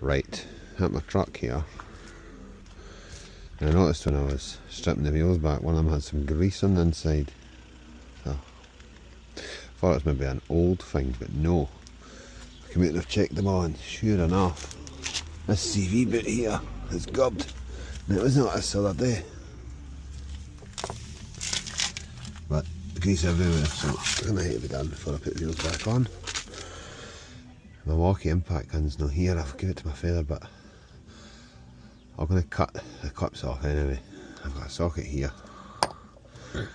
Right, at my truck here, and I noticed when I was stripping the wheels back, one of them had some grease on the inside. So I thought it was maybe an old thing, but no. I came out and I've checked them on. Sure enough, this CV boot here is gubbed, and it was not this the other day. But grease everywhere, so it's going to have to be done before I put the wheels back on. My walkie impact gun's not here, I'll give it to my father, but I'm going to cut the clips off anyway. I've got a socket here, and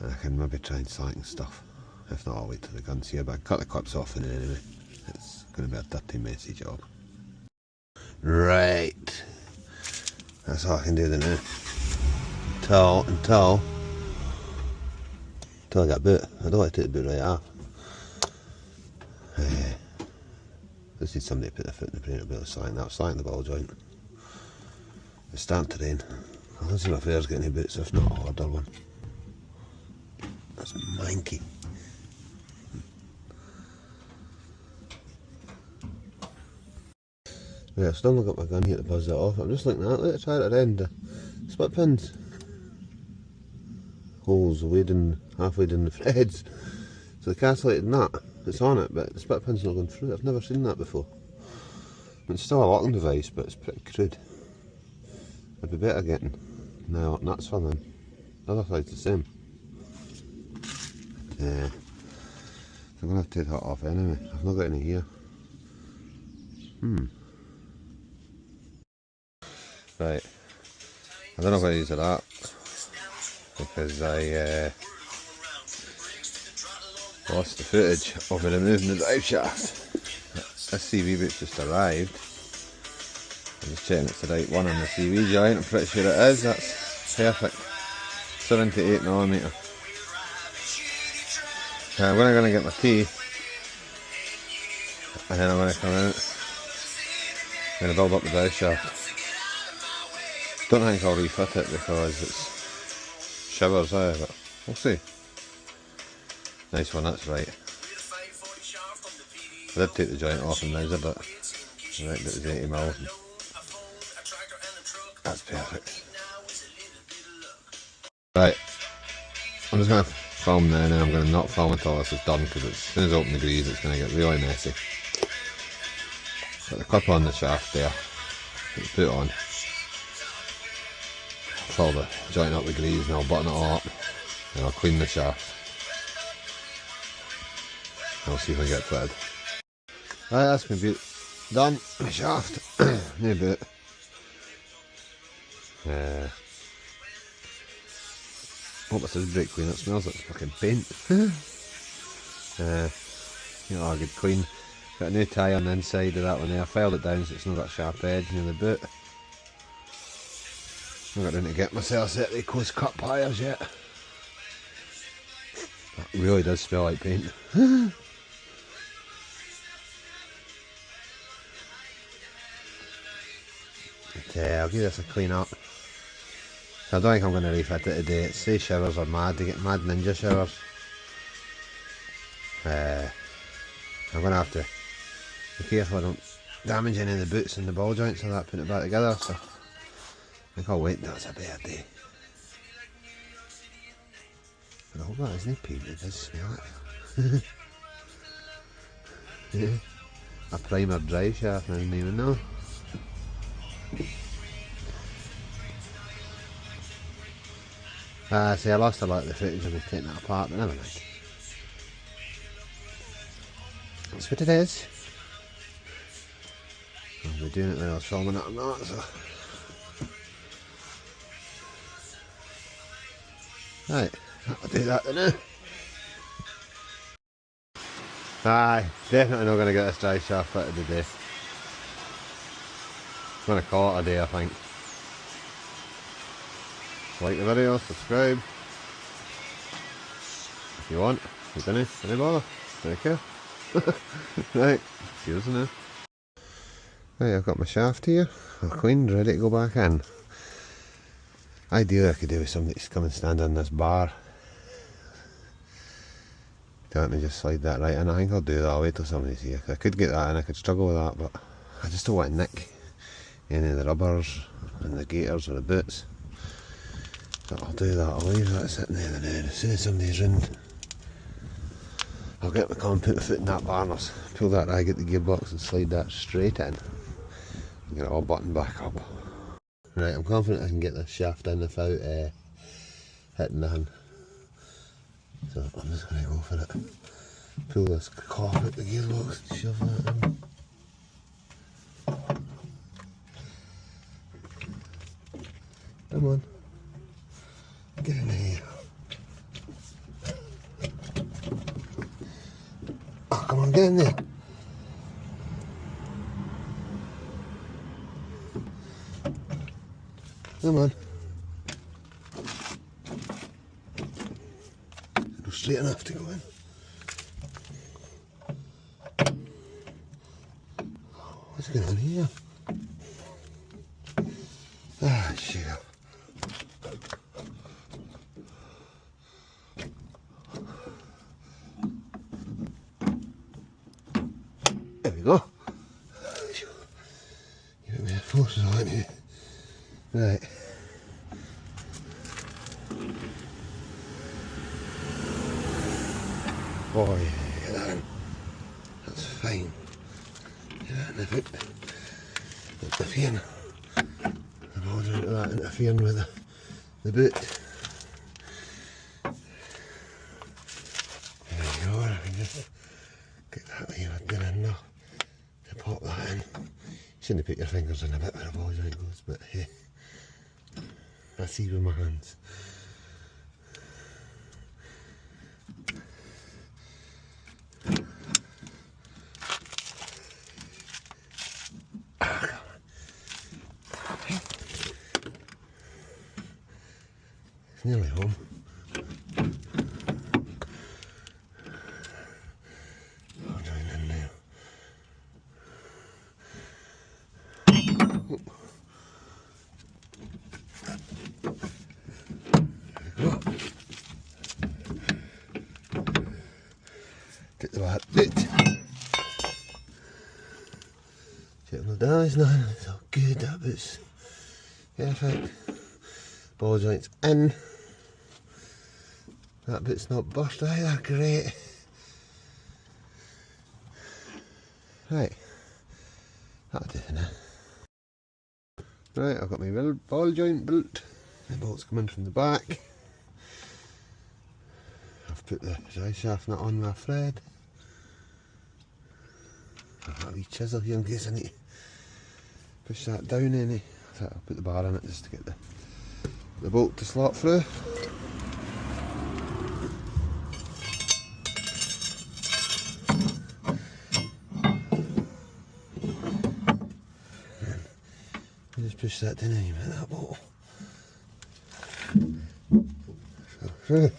I can maybe try and slacken stuff. If not, I'll wait till the gun's here, but I can cut the clips off in it anyway. It's going to be a dirty, messy job. Right, that's all I can do then now. Until I get a boot. I don't want to take the boot right off. Just need somebody to put their foot in the brain to be able to slacken the ball joint. It's starting to rain. I don't see my father's getting any boots, if not I'll order one. That's manky. Yeah, I've still not got my gun here to buzz that off. I'm just looking at it, let's try it at the end. The split pins. Holes halfway down the threads. So the castellated nut, it's on it, but the split pin's not going through. I've never seen that before. It's still a locking device, but it's pretty crude. I'd be better getting no nuts for them. The other side's the same. Yeah. So I'm going to have to take that off anyway. I've not got any here. Right. I don't know where these are at, because I lost the footage of me removing the drive shaft. This CV boot's just arrived. I'm just checking it's the right one on the CV joint. I'm pretty sure it is. That's perfect. 78mm. I'm going to get my tea, and then I'm going to come out. I'm going to build up the drive shaft. Don't think I'll refit it because it's shivers there, but we'll see. Nice one, that's right. I did take the joint off and measured it. I reckon it was 80mm. That's perfect. Right, I'm just going to film now, and then I'm going to not film until this is done, because as soon as I open the grease it's going to get really messy. Got the clip on the shaft there, put the boot on. Fill the joint up with grease and I'll button it all up, and I'll clean the shaft. I'll see if I can get fitted. Right, that's my boot done. My shaft, new boot. Hope this is brake clean. It smells like fucking paint. You know, a good clean. Got a new tie on the inside of that one there. I filed it down so it's not got a sharp edge near the boot. I'm not going to get myself a set of the close cut pliers yet. That really does smell like paint. Okay, I'll give this a clean up. So I don't think I'm going to refit it today. It says showers are mad, they get mad ninja showers. I'm going to have to be careful I don't damage any of the boots and the ball joints of that, putting it back together. So I think I'll wait until it's a better day. But I hope that isn't paint, it does smell it. Yeah. A primer drive shaft, I didn't even know. See, I lost a lot of the footage of me taking that apart, but never mind. That's what it is. I'll be doing it when I was filming it or not, so. Right, I'll do that then. Aye, definitely not going to get this drive shaft fitted today. I'm going to call it a day, I think. Like the video, subscribe. If you want, you don't bother. Don't care. Right, cheers now. Right, I've got my shaft here, all cleaned, ready to go back in. Ideally I could do with somebody to come and stand on this bar. Don't let me just slide that right in. I think I'll do that, I'll wait till somebody's here. I could get that in, I could struggle with that, but I just don't want to nick any of the rubbers and the gaiters or the boots. So I'll do that, I'll leave that sitting there and then as soon as somebody's in, I'll get my car and put my foot in that harness, pull that rag at the gearbox and slide that straight in and get it all buttoned back up. Right, I'm confident I can get this shaft in without hitting the hand. So I'm just going to go for it. Pull this cock out the gearbox and shove that in. Come on. Get in here. Oh, come on, get in there. Come on. Go straight enough to go in. What's going on here? Ah, sugar. There we go. Give me a force on you. Right. Oh yeah, get that in. That's fine. Get that in the foot. Interfering. The balls out of that interfering with the boot. There you go, I can just get that lever down in there to pop that in. You shouldn't put your fingers in a bit where the ball joint goes, but hey, I see with my hands. It's nearly home. I'll join in now. Take the back boot. Check the damage now, it's all good, that boot's perfect. Ball joint's in. That bit's not burst either, great. Right, that'll do now. Right, I've got my ball joint built. The bolt's come in from the back. I've put the driveshaft nut on my thread. I've got a wee chisel here in case I need to push that down any. So I'll put the bar in it just to get the bolt to slot through. Just push that down and you put that bolt. So through.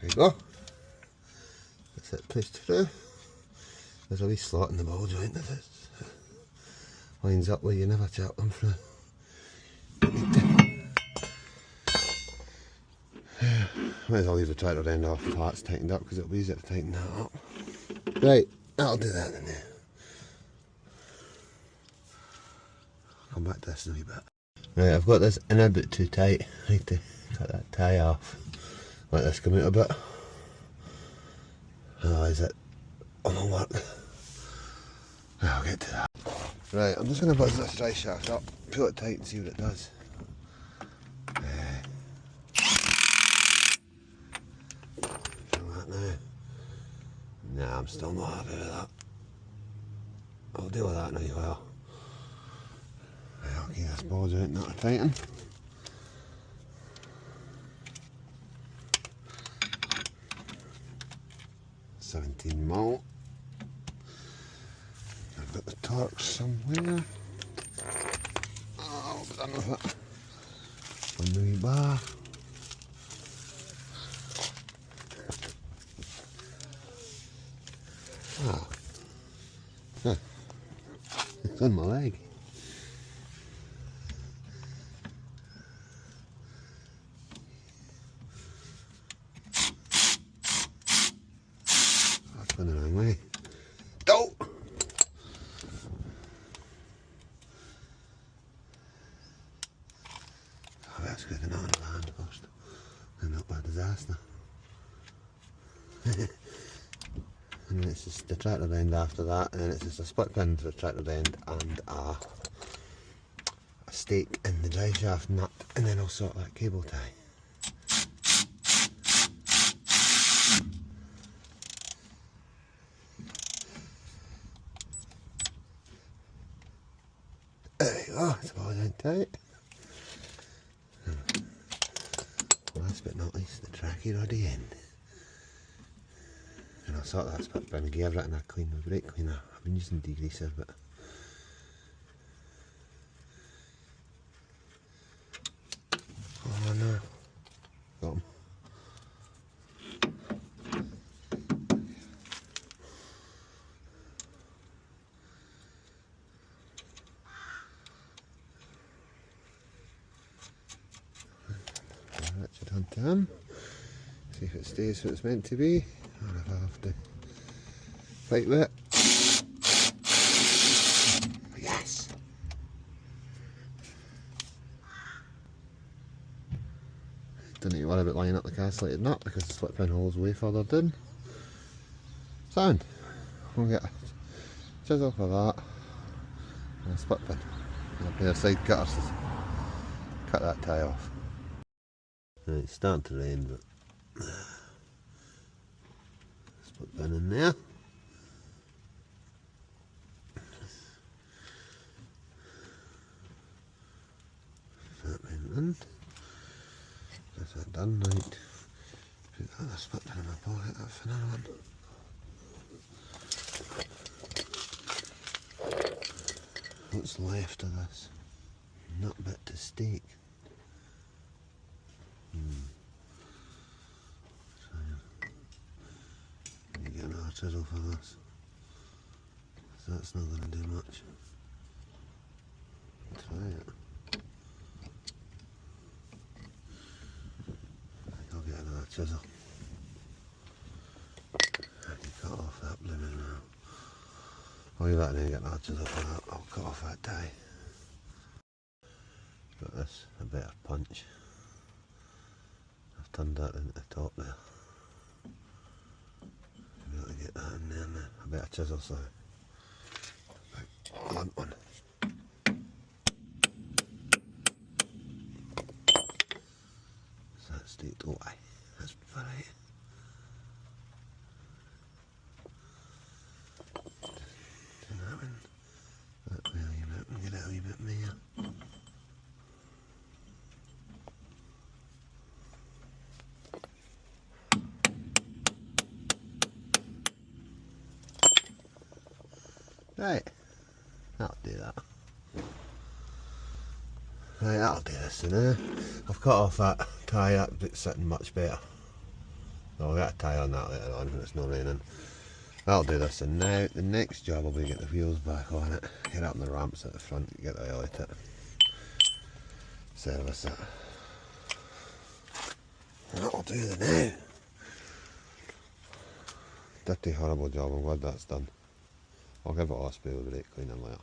There you go. That's it pushed through. There's a wee slot in the ball joint that lines up where you never chop them through. Might as well leave the tractor end off until that's tightened up because it'll be easier to tighten that up. Right, that'll do that then. I'll come back to this in a wee bit. Right, I've got this in a bit too tight. I need to cut that tie off. Let this come out a bit. Otherwise it won't work. I'll get to that. Right, I'm just going to buzz this driveshaft up, pull it tight and see what it does. Nah, I'm still not happy with that. I'll deal with that now as well. I'll keep this ball joint not to tighten. $17mm. I've got the torque somewhere. Oh, I'll be done with it. On the wee bar. Ah, huh. It's on my leg. going the wrong way. Oh! Oh, that's good to not on the land first. And not by disaster. And then it's just the tractor end after that, and then it's just a split pin to the tractor end and a stake in the drive shaft nut, and then I'll sort that cable tie. There you go, it's all down tight. Last but not least, the tracky roddy end. And I'll sort that split pin and give it a clean with brake cleaner. I've been using degreaser, but oh no, got him. Ratchet onto him, see if it stays what it's meant to be, or if I have to fight with it. Yes! Don't need to worry about lining up the castellated nut because the split pin hole's way further down. Sound! We'll get a chisel for that and a split pin. And a pair of side cutters to cut that tie off. Right, it's starting to rain, but split pin in there. That went in. That's that done, right. Put that other split pin in my pocket, that's another one. What's left of this nut bit to stake? You get another chisel for this. So that's not going to do much. Try it. I'll get another chisel. I can cut off that blooming now. I'll leave that and then get another chisel for that. I'll cut off that tie. Got this, a better punch. I've turned that into the top there. I'll be able to get that in there now. A better chisel, so a blunt one. So that's staked away. That's right. Turn that one that way a wee bit and get it a wee bit more. Right, that'll do that. Right, that'll do this now. I've cut off that tie, that bit's sitting much better. I'll get a tie on that later on when it's not raining. That'll do this, and now the next job will be to get the wheels back on it, get up on the ramps at the front, get the oil out it, service it. And that'll do the now. Dirty, horrible job, I'm glad that's done. I'll give it all a spray with brake cleaner later.